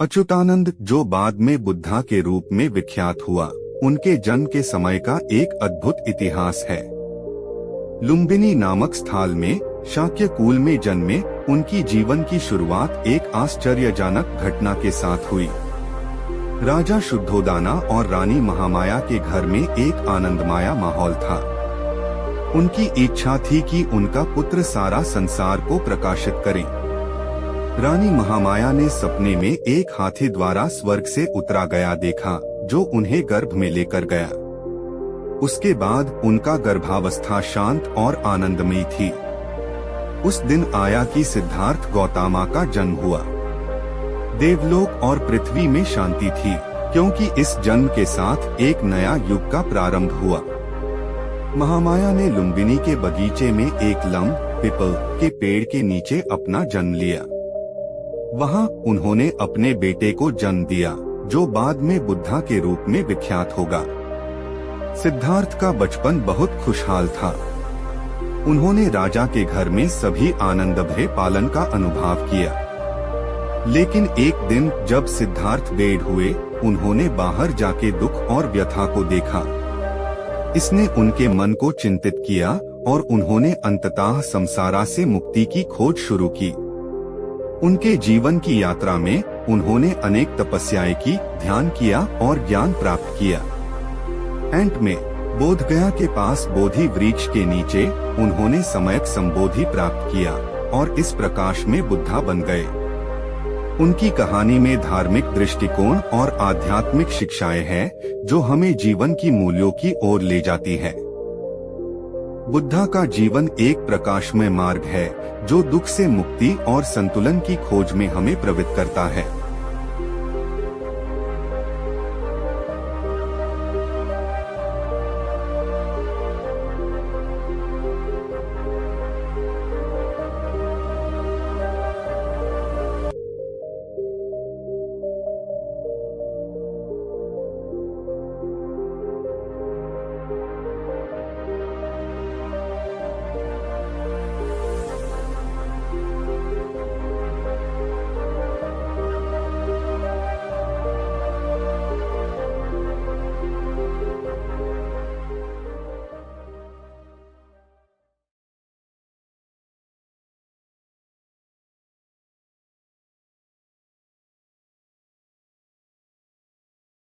अच्युतानंद, जो बाद में बुद्धा के रूप में विख्यात हुआ, उनके जन्म के समय का एक अद्भुत इतिहास है। लुम्बिनी नामक स्थल में शाक्य कुल में जन्मे उनकी जीवन की शुरुआत एक आश्चर्यजनक घटना के साथ हुई। राजा शुद्धोदना और रानी महामाया के घर में एक आनंदमय माहौल था। उनकी इच्छा थी कि उनका पुत्र सारा संसार को प्रकाशित करे। रानी महामाया ने सपने में एक हाथी द्वारा स्वर्ग से उतरा गया देखा, जो उन्हें गर्भ में लेकर गया। उसके बाद उनका गर्भावस्था शांत और आनंदमयी थी। उस दिन आया कि सिद्धार्थ गौतमा का जन्म हुआ। देवलोक और पृथ्वी में शांति थी, क्योंकि इस जन्म के साथ एक नया युग का प्रारंभ हुआ। महामाया ने लुम्बिनी के बगीचे में एक लंब पीपल के पेड़ के नीचे अपना जन्म लिया। वहाँ उन्होंने अपने बेटे को जन्म दिया, जो बाद में बुद्धा के रूप में विख्यात होगा। सिद्धार्थ का बचपन बहुत खुशहाल था। उन्होंने राजा के घर में सभी आनंद भरे पालन का अनुभव किया। लेकिन एक दिन जब सिद्धार्थ बेड हुए, उन्होंने बाहर जाके दुख और व्यथा को देखा। इसने उनके मन को चिंतित किया और उन्होंने अंततः संसार से मुक्ति की खोज शुरू की। उनके जीवन की यात्रा में उन्होंने अनेक तपस्याएं की, ध्यान किया और ज्ञान प्राप्त किया। अंत में बोधगया के पास बोधि वृक्ष के नीचे उन्होंने सम्यक संबोधि प्राप्त किया और इस प्रकाश में बुद्धा बन गए। उनकी कहानी में धार्मिक दृष्टिकोण और आध्यात्मिक शिक्षाएं हैं, जो हमें जीवन की मूल्यों की ओर ले जाती है। बुद्धा का जीवन एक प्रकाशमय मार्ग है, जो दुख से मुक्ति और संतुलन की खोज में हमें प्रवृत्त करता है।